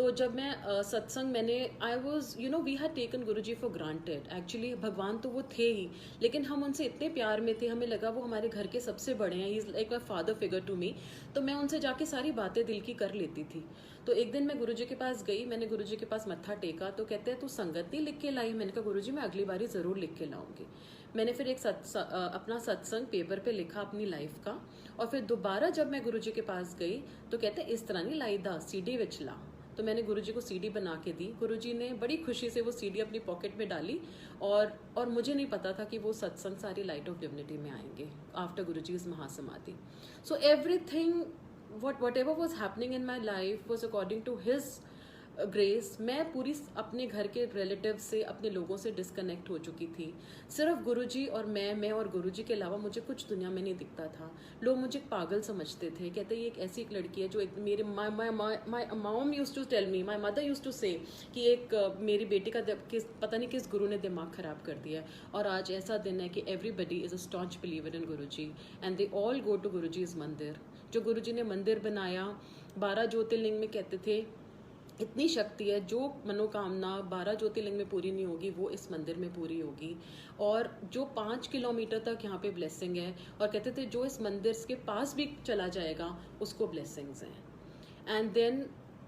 तो जब मैं सत्संग मैंने I was we had taken Guruji for granted. Actually भगवान तो वो थे ही, लेकिन हम उनसे इतने प्यार में थे, हमें लगा वो हमारे घर के सबसे बड़े हैं, he is like a father figure to me. तो मैं उनसे जाके सारी बातें दिल की कर लेती थी। तो एक दिन मैं गुरुजी के पास गई, मैंने गुरुजी के पास मत्था टेका, तो कहते हैं तू संगत नहीं लिख के लाई। मैंने कहा गुरुजी मैं अगली बारी ज़रूर लिख के लाऊंगी। मैंने फिर अपना सत्संग पेपर पे लिखा अपनी लाइफ का, और फिर दोबारा जब मैं गुरुजी के पास गई तो कहते इस तरह नहीं लाई दा, सीडी विच ला। तो मैंने गुरुजी को सीडी बना के दी, गुरुजी ने बड़ी खुशी से वो सीडी अपनी पॉकेट में डाली, और मुझे नहीं पता था कि वो सत्संग सारी लाइट ऑफ डिविनिटी में आएंगे after Guruji is mahasamadhi. So everything whatever was happening in my life was according to his grace. मैं पूरी अपने घर के रिलेटिव से, अपने लोगों से डिस्कनेक्ट हो चुकी थी। सिर्फ गुरुजी और मैं और गुरुजी के अलावा मुझे कुछ दुनिया में नहीं दिखता था। लोग मुझे पागल समझते थे, कहते ये एक ऐसी एक लड़की है जो एक मेरे my mom used to tell me, my mother used to say कि एक मेरी बेटी का पता नहीं किस गुरु ने दिमाग खराब कर दिया है। और आज ऐसा दिन है कि everybody is a staunch believer in Guruji and they all go to Guruji's mandir. जो गुरुजी ने मंदिर बनाया, 12 ज्योतिर्लिंग में कहते थे इतनी शक्ति है, जो मनोकामना 12 ज्योतिर्लिंग में पूरी नहीं होगी वो इस मंदिर में पूरी होगी। और जो 5 किलोमीटर तक यहाँ पे ब्लेसिंग है, और कहते थे जो इस मंदिर के पास भी चला जाएगा उसको ब्लेसिंग्स हैं। And then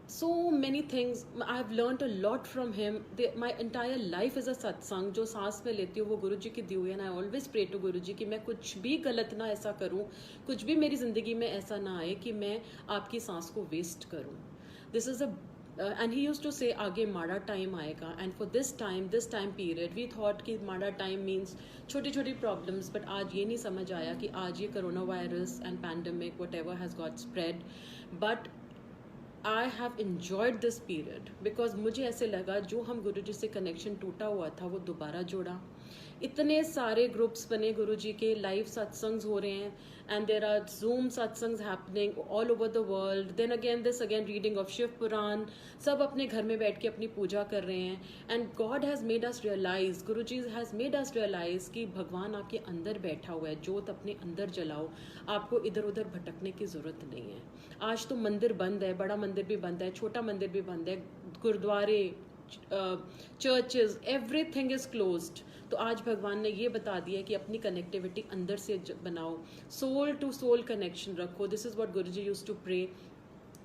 so many things I have learned a lot from him. My entire life is a satsang। जो सांस में लेती हूँ वो गुरुजी की दी हुई है। and I always pray to गुरुजी कि मैं कुछ भी गलत ना ऐसा करूँ, कुछ भी मेरी जिंदगी में ऐसा ना आए कि मैं आपकी सांस को वेस्ट करूँ। This is a and he use to say आगे माड़ा टाइम आएगा, and for this time period we thought कि माड़ा टाइम मीन्स छोटी छोटी प्रॉब्लम्स, बट आज ये नहीं समझ आया कि आज ये corona virus and pandemic what ever has got spread, but I have enjoyed this period because मुझे ऐसे लगा जो हम गुरुजी से कनेक्शन टूटा हुआ था वो दोबारा जोड़ा। इतने सारे ग्रुप्स बने गुरुजी के, लाइव सत्संग्स हो रहे हैं, and there are Zoom satsangs happening all over the world. Then again reading of Shiv Puran, सब अपने घर में बैठ के अपनी पूजा कर रहे हैं। And God has made us realise, Guruji has made us realise कि भगवान आपके अंदर बैठा हुआ है। जोत अपने अंदर जलाओ, आपको इधर उधर भटकने की जरूरत नहीं है। आज तो मंदिर बंद है, बड़ा मंदिर भी बंद है, छोटा मंदिर भी बंद है, गुरुद्वारे, चर्चेज, एवरीथिंग इज क्लोज्ड। तो आज भगवान ने ये बता दिया कि अपनी कनेक्टिविटी अंदर से बनाओ, सोल टू सोल कनेक्शन रखो। This is what Guruji used to pray.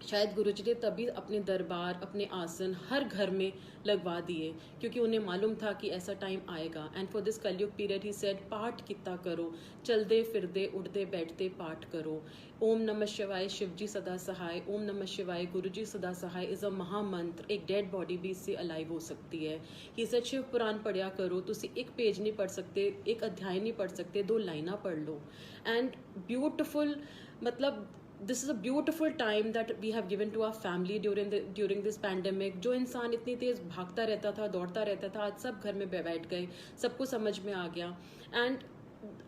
शायद गुरुजी ने तभी अपने दरबार, अपने आसन हर घर में लगवा दिए, क्योंकि उन्हें मालूम था कि ऐसा टाइम आएगा। एंड फॉर दिस कलयुग पीरियड ही सेड पाठ कितना करो, चलते फिरते उठते बैठते पाठ करो। ओम नमः शिवाय शिवजी सदा सहाय, ओम नमः शिवाय गुरुजी सदा सहाय इज अ महामंत्र। एक डेड बॉडी भी इससे अलाइव हो सकती है। ही सेड शिव पुराण पढ़िया करो, तुसी एक पेज नहीं पढ़ सकते, एक अध्याय नहीं पढ़ सकते, 2 लाइना पढ़ लो। एंड ब्यूटिफुल, मतलब this is a beautiful time that we have given to our family during this pandemic। जो इंसान इतनी तेज भागता रहता था, दौड़ता रहता था, आज सब घर में बैठ गए, सबको समझ में आ गया।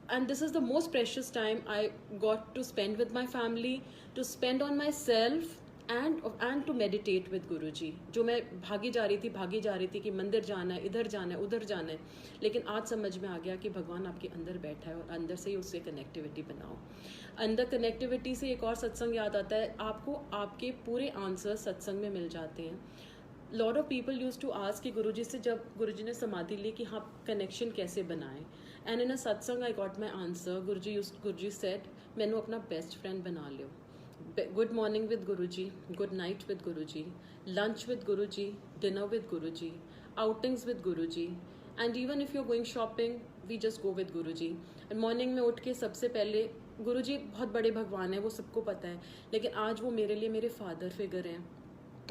and this is the most precious time I got to spend with my family, to spend on myself and to meditate with गुरुजी। जो मैं भागी जा रही थी कि मंदिर जाना है, इधर जाना है, उधर जाना है, लेकिन आज समझ में आ गया कि भगवान आपके अंदर बैठा है और अंदर से ही उससे कनेक्टिविटी बनाओ। अंदर कनेक्टिविटी से एक और सत्संग याद आता है, आपको आपके पूरे आंसर सत्संग में मिल जाते हैं। Lot of people use to ask कि गुरुजी से, जब गुरुजी ने समाधि ली, कि हाँ कनेक्शन कैसे बनाएं, and in a satsang I got my answer. Guruji said मैनू अपना बेस्ट फ्रेंड बना लो। Good morning with Guruji, good night with Guruji, lunch with Guruji, dinner with Guruji, outings with Guruji, and even if you are going shopping we just go with Guruji. And morning में उठ के सबसे पहले, गुरुजी बहुत बड़े भगवान है, वो सबको पता है, लेकिन आज वो मेरे लिए मेरे फादर फिगर हैं।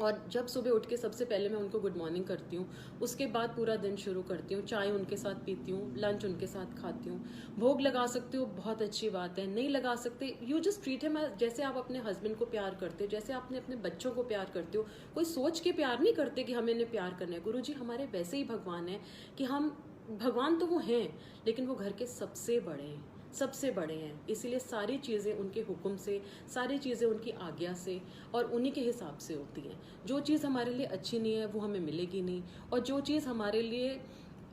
और जब सुबह उठ के सबसे पहले मैं उनको गुड मॉर्निंग करती हूँ, उसके बाद पूरा दिन शुरू करती हूँ। चाय उनके साथ पीती हूँ, लंच उनके साथ खाती हूँ। भोग लगा सकते हो, बहुत अच्छी बात है, नहीं लगा सकते, यू जस्ट ट्रीट हिम जैसे आप अपने हस्बैंड को प्यार करते हो, जैसे आपने अपने बच्चों को प्यार करते हो। कोई सोच के प्यार नहीं करते कि हमें इन्हें प्यार करना है। गुरुजी हमारे वैसे ही भगवान है कि हम, भगवान तो वो हैं लेकिन वो घर के सबसे बड़े हैं, सबसे बड़े हैं। इसीलिए सारी चीज़ें उनके हुक्म से, सारी चीज़ें उनकी आज्ञा से और उन्हीं के हिसाब से होती हैं। जो चीज़ हमारे लिए अच्छी नहीं है वो हमें मिलेगी नहीं, और जो चीज़ हमारे लिए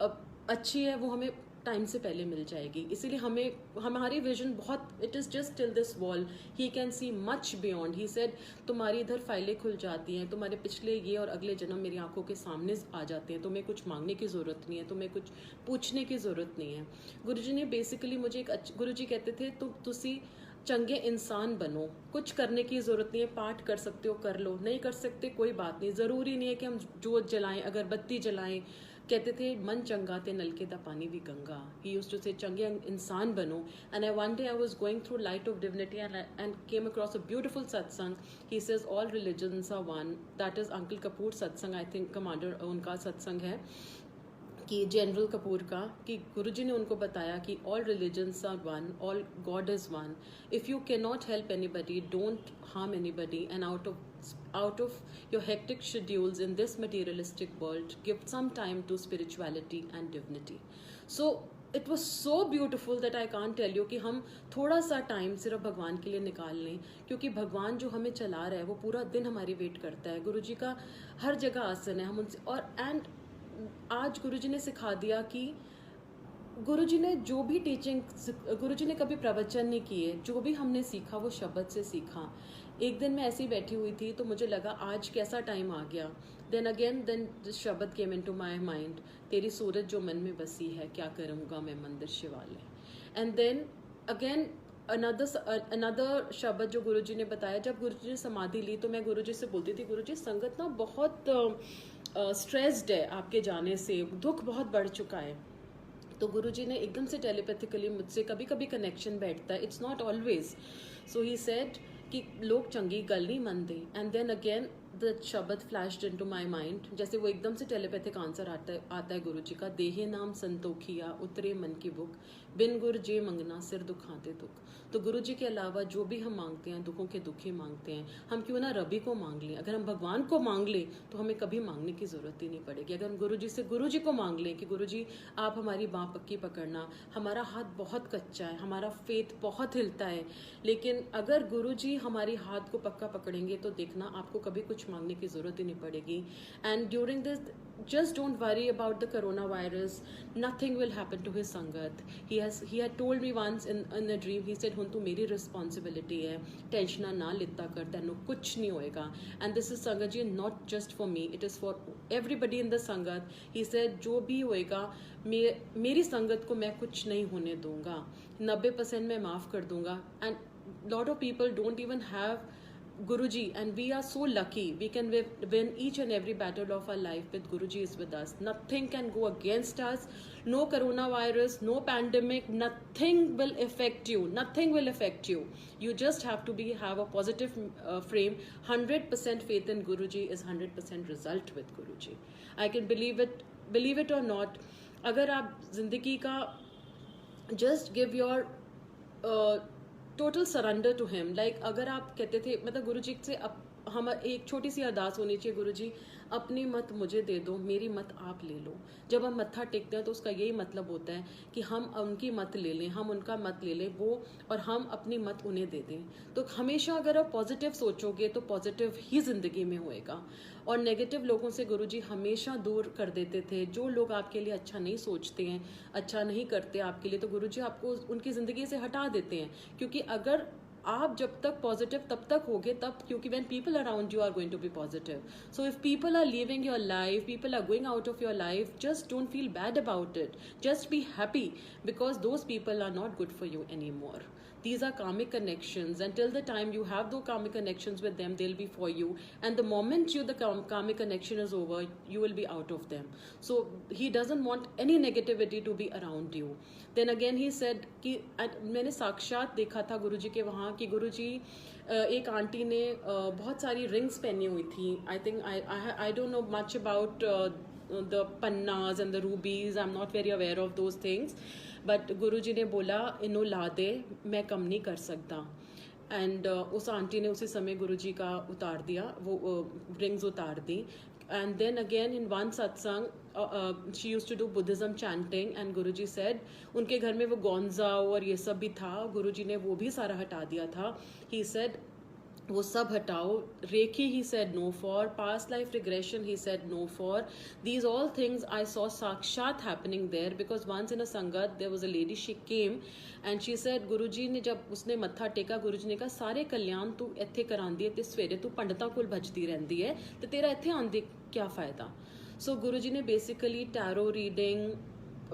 अच्छी है वो हमें टाइम से पहले मिल जाएगी. इसीलिए हमारी विजन बहुत, it is just till this wall, he can see much beyond. He said तुम्हारी इधर फाइलें खुल जाती हैं, तुम्हारे पिछले ये और अगले जन्म मेरी आंखों के सामने आ जाते हैं, तुम्हें कुछ मांगने की ज़रूरत नहीं है, तुम्हें कुछ पूछने की ज़रूरत नहीं है. गुरुजी ने बेसिकली मुझे गुरुजी कहते थे तुसी चंगे इंसान बनो, कुछ करने की ज़रूरत नहीं है, पाठ कर सकते हो कर लो, नहीं कर सकते कोई बात नहीं, ज़रूरी नहीं है कि हम जोत जलाएं, अगरबत्ती जलाएं. कहते थे मन चंगा ते नलके दा पानी भी गंगा. ही यूज्ड टू से चंगे इंसान बनो. And I one day I was going through light of divinity and came across a beautiful satsang. He says all religions are one. That is uncle Kapoor satsang, I think commander उनका सत्संग है कि जनरल कपूर का, कि गुरुजी ने उनको बताया कि all religions are one, all God is one. If you can not help anybody, don't harm anybody, and out of your hectic schedules in this materialistic world, give some time to spirituality and divinity. So it was so beautiful that I can't tell you कि हम थोड़ा सा time सिर्फ भगवान के लिए निकाल लें, क्योंकि भगवान जो हमें चला रहा है वो पूरा दिन हमारी वेट करता है. गुरुजी का हर जगह आसन है, हम उनसे, और एंड आज गुरुजी ने सिखा दिया कि गुरुजी ने जो भी टीचिंग, गुरुजी ने कभी प्रवचन नहीं किए, जो भी हमने सीखा वो शब्द से सीखा. एक दिन मैं ऐसे ही बैठी हुई थी तो मुझे लगा आज कैसा टाइम आ गया. देन शब्द केम इनटू माय माइंड, तेरी सूरत जो मन में बसी है, क्या करूँगा मैं मंदिर शिवालय. एंड देन अगेन अनदर शब्द जो गुरुजी ने बताया. जब गुरुजी ने समाधि ली तो मैं गुरुजी से बोलती थी, गुरुजी संगत ना बहुत स्ट्रेस्ड है आपके जाने से, दुख बहुत बढ़ चुका है. तो गुरुजी ने एकदम से टेलीपैथिकली मुझसे, कभी कभी कनेक्शन बैठता है, it's not always. So he said कि लोग चंगी गल नहीं मनते. एंड देन अगेन द शब्द फ्लैश्ड इनटू माय माइंड, जैसे वो एकदम से टेलीपैथिक आंसर आता है गुरुजी का. देहे नाम संतोखिया उतरे मन की बुक, बिन गुर जे मंगना सिर दुखाते दुख. तो गुरुजी के अलावा जो भी हम मांगते हैं, दुखों के दुखी मांगते हैं. हम क्यों ना रबी को मांग लें, अगर हम भगवान को मांग लें तो हमें कभी मांगने की ज़रूरत ही नहीं पड़ेगी. अगर हम गुरुजी से गुरुजी को मांग लें कि गुरुजी आप हमारी बाँ पक्की पकड़ना, हमारा हाथ बहुत कच्चा है, हमारा फेथ बहुत हिलता है, लेकिन अगर गुरुजी हमारी हाथ को पक्का पकड़ेंगे तो देखना आपको कभी कुछ मांगने की ज़रूरत ही नहीं पड़ेगी. And during this just don't worry about the coronavirus, nothing will happen to his sangat. He had told me once in a dream, he said hun tu meri responsibility hai, tension na litta kar, tenu kuch nahi hoega. And this is sangat ji, not just for me, it is for everybody in the sangat. He said jo bhi hoega मेरी संगत को मैं कुछ नहीं होने दूंगा, 90% मैं माफ कर दूंगा. And lot of people don't even have Guruji, and we are so lucky. We can win each and every battle of our life with Guruji is with us. Nothing can go against us. No coronavirus, no pandemic, nothing will affect you. Nothing will affect you. You just have to have a positive frame. 100% faith in Guruji is 100% result with Guruji. I can believe it or not. अगर आप जिंदगी का just give your total surrender to him, like अगर आप कहते थे, मतलब गुरुजी से हम एक छोटी सी अरदास होनी चाहिए, गुरुजी अपनी मत मुझे दे दो, मेरी मत आप ले लो. जब हम मत्था टेकते हैं तो उसका यही मतलब होता है कि हम उनकी मत ले लें, हम उनका मत ले लें वो, और हम अपनी मत उन्हें दे दें. तो हमेशा अगर आप पॉजिटिव सोचोगे तो पॉजिटिव ही ज़िंदगी में होएगा. और नेगेटिव लोगों से गुरुजी हमेशा दूर कर देते थे. जो लोग आपके लिए अच्छा नहीं सोचते हैं, अच्छा नहीं करते आपके लिए, तो गुरुजी आपको उनकी ज़िंदगी से हटा देते हैं. क्योंकि अगर आप जब तक पॉजिटिव तब तक होगे, तब, क्योंकि when people around you are going to be positive. So if people are leaving your life, people are going out of your life, just don't feel bad about it. Just be happy, because those people are not good for you anymore. These are karmic connections, and till the time you have those karmic connections with them, they'll be for you. And the moment the karmic connection is over, you will be out of them. So he doesn't want any negativity to be around you. Then again he said कि मैंने साक्षात देखा था गुरुजी के वहाँ कि गुरुजी एक aunty ने बहुत सारी रिंग्स पहनी हुई थी. I think I don't know much about the pannas and the rubies. I'm not very aware of those things, but गुरुजी ने बोला इन्हों ला दे, मैं कम नहीं कर सकता. एंड उस आंटी ने उसी समय गुरुजी का उतार दिया, वो रिंग्स उतार दी. And then again in one satsang, she used to do Buddhism chanting, and Guruji said उनके घर में वो गोंजा और ये सब भी था, गुरुजी ने वो भी सारा हटा दिया था. He said वो सब हटाओ. Reiki he said no for, past life regression he said no for. These all things I saw sakshat happening there, because once in a sangat there was a lady, she came and she said गुरुजी ने जब उसने मत्था टेका, गुरुजी ने कहा सारे कल्याण तू ਇੱਥੇ करांदी है ते सवेरे तू पंडितां कोल भजदी रहंदी है ते तेरा ਇੱਥੇ आने दी क्या फायदा. So गुरुजी ने basically tarot reading,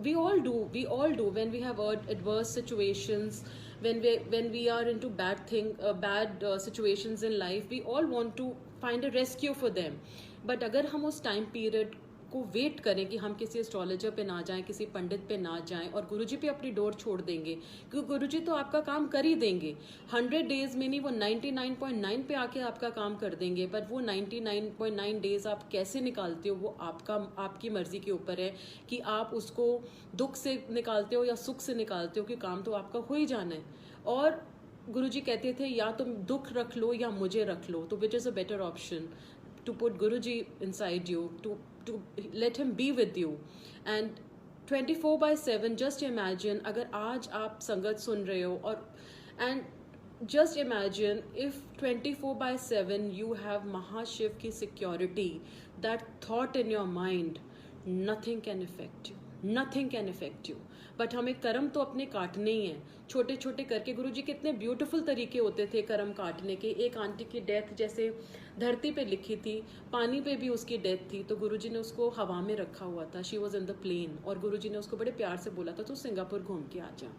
we all do when we have adverse situations, when we are into bad situations in life, we all want to find a rescue for them. But अगर हम उस टाइम पीरियड को wait करें कि हम किसी astrologer पे ना जाएं, किसी पंडित पे ना जाएं और गुरुजी पे अपनी डोर छोड़ देंगे, क्योंकि गुरुजी तो आपका काम कर ही देंगे. 100 डेज में नहीं, वो 99.9 पे आके आपका काम कर देंगे. बट वो 99.9 डेज आप कैसे निकालते हो वो आपकी मर्जी के ऊपर है कि आप उसको दुख से निकालते हो या सुख से निकालते हो, कि काम तो आपका हो ही जाना है. और गुरुजी कहते थे या तुम दुख रख लो या मुझे रख लो, तो which is a better option to put Guruji inside you, to let him be with you. And 24/7, just imagine अगर आज आप संगत सुन रहे हो और and just imagine if 24/7 you have Mahashiv की security, that thought in your mind, nothing can affect you. But हमें कर्म तो अपने काटने ही हैं, छोटे छोटे करके. गुरुजी कितने ब्यूटीफुल तरीके होते थे कर्म काटने के. एक आंटी की डेथ जैसे धरती पे लिखी थी, पानी पे भी उसकी डेथ थी, तो गुरुजी ने उसको हवा में रखा हुआ था. She was in the plane और गुरुजी ने उसको बड़े प्यार से बोला था तो सिंगापुर घूम के आ जा.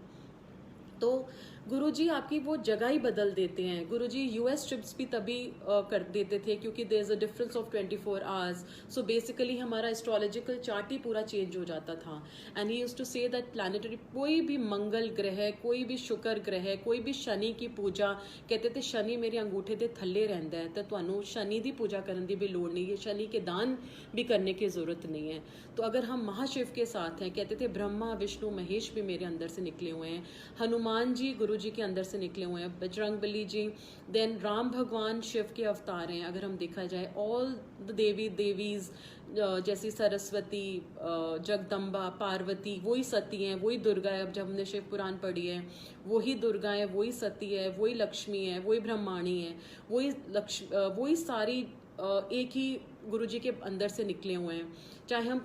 तो गुरुजी आपकी वो जगह ही बदल देते हैं. गुरुजी यूएस ट्रिप्स भी तभी कर देते थे क्योंकि there is a difference of 24 hours. So basically हमारा एस्ट्रोलॉजिकल चार्ट ही पूरा चेंज हो जाता था. And he used to say that planetary, कोई भी मंगल ग्रह, कोई भी शुक्र ग्रह, कोई भी शनि की पूजा, कहते थे शनि मेरे अंगूठे दे थल्ले रहंदा है, तो तुहानू शनि दी पूजा करने की भी लोड़ नहीं है, शनि के दान भी करने की जरूरत नहीं है. तो अगर हम महाशिव के साथ हैं, कहते थे ब्रह्मा विष्णु महेश भी मेरे अंदर से निकले हुए हैं, हनुमान जी गुरु जी के अंदर से निकले हुए हैं, बजरंग बली जी, देन राम भगवान शिव के अवतार हैं. अगर हम देखा जाए ऑल द देवीज जैसी सरस्वती, जगदम्बा, पार्वती, वही सती हैं, वही दुर्गा है. अब जब हमने शिव पुराण पढ़ी है, वही दुर्गा है, वही सती है, वही लक्ष्मी है, वही ब्रह्माणी है, वही सारी एक ही गुरुजी के अंदर से निकले हुए हैं. चाहे हम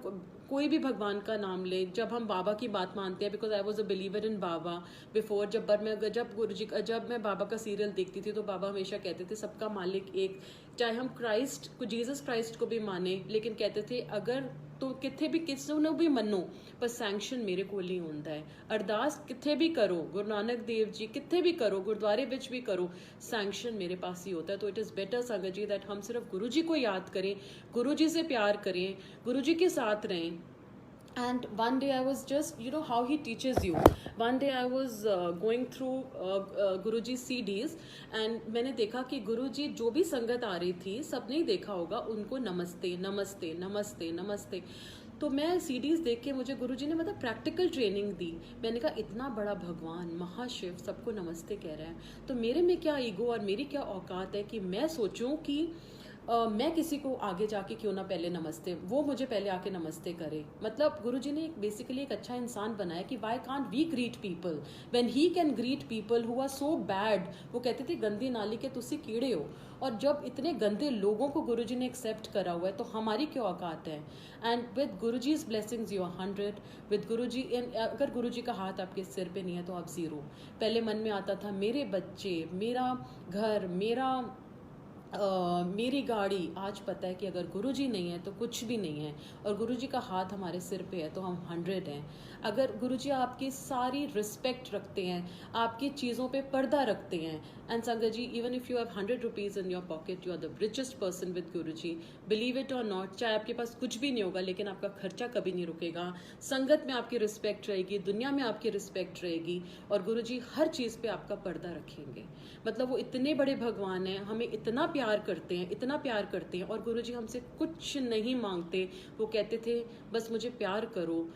कोई भी भगवान का नाम ले, जब हम बाबा की बात मानते हैं, because I was a believer in Baba before. जब मैं बाबा का सीरियल देखती थी तो बाबा हमेशा कहते थे सबका मालिक एक. चाहे हम जीसस क्राइस्ट को भी माने, लेकिन कहते थे अगर तो किथे भी किसी ने भी मनो, पर सैंक्शन मेरे को ही होता है. अरदास किथे भी करो, गुरु नानक देव जी किथे भी करो, गुरुद्वारे विच भी करो, सैंक्शन मेरे पास ही होता है. तो इट इज़ बेटर संगत जी दैट हम सिर्फ गुरु जी को याद करें, गुरु जी से प्यार करें, गुरु जी के साथ रहें. And one day I was just, how he teaches you. One day I was going through Guruji's CDs and मैंने देखा कि गुरुजी जो भी संगत आ रही थी, सबने ही देखा होगा उनको नमस्ते नमस्ते नमस्ते नमस्ते. तो मैं सीडीज देख के मुझे गुरुजी ने मतलब प्रैक्टिकल ट्रेनिंग दी. मैंने कहा इतना बड़ा भगवान महाशिव सबको नमस्ते कह रहा है, तो मेरे में क्या ईगो और मेरी क्या औकात है कि मैं सोचूं कि मैं किसी को आगे जाके क्यों ना पहले नमस्ते, वो मुझे पहले आके नमस्ते करे. मतलब गुरुजी ने बेसिकली एक अच्छा इंसान बनाया कि why can't we greet people when he can greet people who are so bad. वो कहते थे गंदी नाली के तुसी कीड़े हो, और जब इतने गंदे लोगों को गुरुजी ने एक्सेप्ट करा हुआ है तो हमारी क्या औकात है. And with Guruji's blessings you are 100. With Guruji, अगर गुरुजी का हाथ आपके सिर पे नहीं है तो आप 0. पहले मन में आता था मेरे बच्चे, मेरा घर, मेरी गाड़ी. आज पता है कि अगर गुरुजी नहीं है तो कुछ भी नहीं है, और गुरुजी का हाथ हमारे सिर पे है तो हम 100 हैं. अगर गुरुजी आपकी सारी रिस्पेक्ट रखते हैं, आपकी चीज़ों पे पर्दा रखते हैं. And sangat ji, even if you have 100 rupees in your pocket, you are the richest person with Guruji. Believe it or not, चाहे आपके पास कुछ भी नहीं होगा लेकिन आपका खर्चा कभी नहीं रुकेगा. संगत में आपकी रिस्पेक्ट रहेगी, दुनिया में आपकी रिस्पेक्ट रहेगी, और गुरुजी हर चीज़ पे आपका पर्दा रखेंगे. मतलब वो इतने बड़े भगवान हैं, हमें इतना प्यार करते हैं, इतना प्यार करते हैं, और गुरुजी हमसे कुछ नहीं मांगते. वो कहते थे बस मुझे प्यार करो,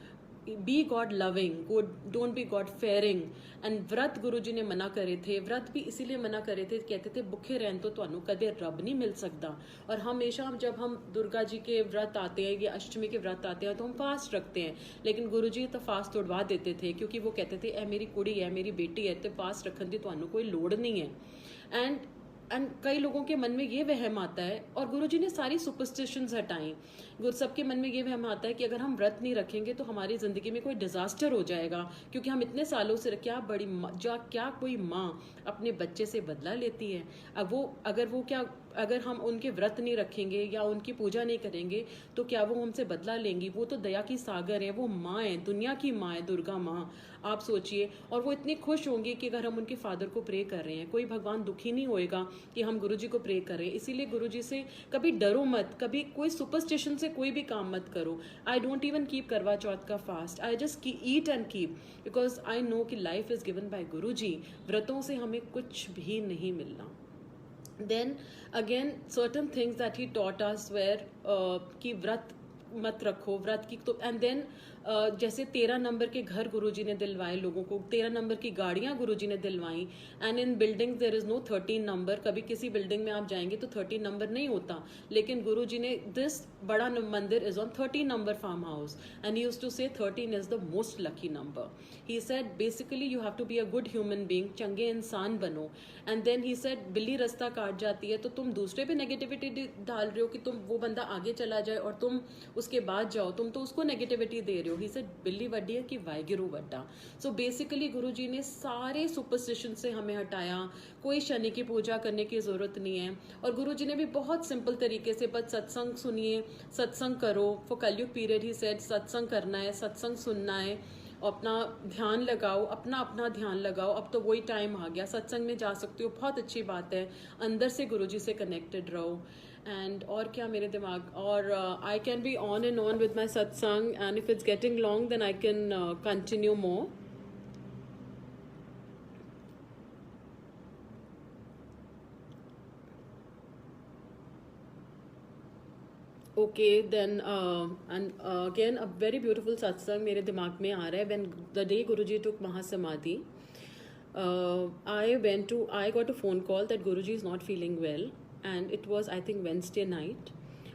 be God loving, don't be God fearing. And व्रत गुरुजी ने मना करे थे, व्रत भी इसीलिए मना करे थे, कहते थे भुखे रहन तो ਤੁਹਾਨੂੰ कदे रब नहीं मिल सकता. और हमेशा जब हम दुर्गा जी के व्रत आते हैं या अष्टमी के व्रत आते हैं तो हम फास्ट रखते हैं, लेकिन गुरुजी तो फास्ट तोड़वा देते थे, क्योंकि वो कहते थे ए मेरी कुड़ी है, मेरी बेटी है, तो फास्ट रखने की ਤੁਹਾਨੂੰ कोई लोड़ नहीं है. एंड एंड कई लोगों के मन में ये वहम आता है, और गुरुजी ने सारी सुपरस्टिशंस हटाई। सबके मन में ये वहम आता है कि अगर हम व्रत नहीं रखेंगे तो हमारी जिंदगी में कोई डिजास्टर हो जाएगा, क्योंकि हम इतने सालों से क्या कोई माँ अपने बच्चे से बदला लेती है? अब अगर हम उनके व्रत नहीं रखेंगे या उनकी पूजा नहीं करेंगे तो क्या वो हमसे बदला लेंगी? वो तो दया की सागर है, वो माँ है, दुनिया की माँ है, दुर्गा माँ, आप सोचिए। और वो इतनी खुश होंगी कि अगर हम उनके फादर को प्रे कर रहे हैं, कोई भगवान दुखी नहीं होएगा कि हम गुरुजी को प्रे कर रहे हैं। इसीलिए गुरुजी से कभी डरो मत, कभी कोई सुपरस्टिशन से कोई भी काम मत करो। आई डोंट इवन कीप करवा चौथ का fast, I just eat and keep, because I know कि लाइफ इज गिवन बाय गुरुजी। व्रतों से हमें कुछ भी नहीं मिलना। Then again certain things that he taught us were कि व्रत मत रखो, व्रत की तो एंड देन जैसे 13 नंबर के घर गुरुजी ने दिलवाए लोगों को, 13 नंबर की गाड़ियां गुरुजी ने दिलवाई। And in building there is no 13 number. कभी किसी बिल्डिंग में आप जाएंगे तो 13 नंबर नहीं होता, लेकिन गुरुजी ने this Bada Mandir is on 13 number farm house, and he used to say 13 is the most lucky number. He said basically you have to be a good human being, चंगे इंसान बनो। एंड देन ही सेड बिल्ली रास्ता काट जाती है तो तुम दूसरे पे नेगेटिविटी डाल रहे हो कि तुम वो बंदा आगे चला जाए और तुम उसके बाद जाओ, तुम तो उसको नेगेटिविटी दे रहे हो। ही सेड बिल्ली वड्डी है कि वाहिगुरु वड्डा। सो बेसिकली गुरुजी ने सारे सुपरस्टिशन से हमें हटाया, कोई शनि की पूजा करने की जरूरत नहीं है। और गुरुजी ने भी बहुत सिंपल तरीके से बस सत्संग सुनिए, सत्संग करो। फॉर कलयुग पीरियड ही सेड सत्संग करना है, सत्संग सुनना है, अपना ध्यान लगाओ, अपना अपना ध्यान लगाओ। अब तो वही टाइम आ गया, सत्संग में जा सकते हो, बहुत अच्छी बात है। अंदर से गुरुजी से कनेक्टेड रहो। एंड और क्या मेरे दिमाग, और I can be on and on with my satsang, and if it's getting long then I can continue more. Okay then and again a very beautiful satsang मेरे दिमाग में आ रहा है। When the day Guruji took mahasamadhi, I got a phone call that Guruji is not feeling well, and it was I think Wednesday night.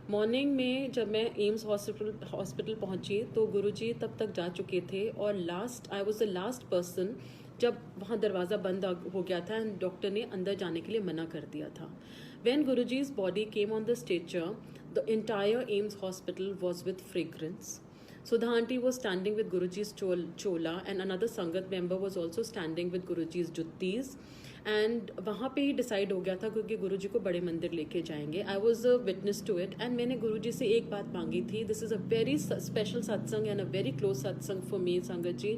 Morning में जब मैं AIIMS hospital पहुंची तो गुरुजी तब तक जा चुके थे, और I was the last person जब वहाँ दरवाज़ा बंद हो गया था एंड डॉक्टर ने अंदर जाने के लिए मना कर दिया था। When Guruji's body came on the stretcher, the entire AIIMS hospital was with fragrance. Sudha aunty was standing with Guruji's chola, and another Sangat member was also standing with Guruji's juttis. And वहाँ पे ही decide हो गया था क्योंकि गुरुजी को बड़े मंदिर लेके जाएंगे। I was a witness to it, and मैंने गुरुजी से एक बात मांगी थी। This is a very special satsang and a very close satsang for me sangat ji.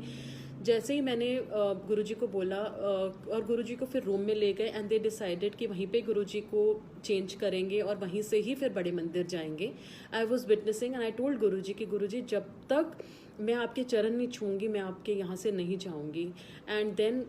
जैसे ही मैंने गुरुजी को बोला और गुरुजी को फिर रूम में ले गए, एंड दे डिसाइडेड कि वहीं पे गुरुजी को चेंज करेंगे और वहीं से ही फिर बड़े मंदिर जाएंगे। I was witnessing and I told Guruji कि गुरुजी जब तक मैं आपके चरण नहीं छूंगी मैं आपके यहाँ से नहीं जाऊँगी। And then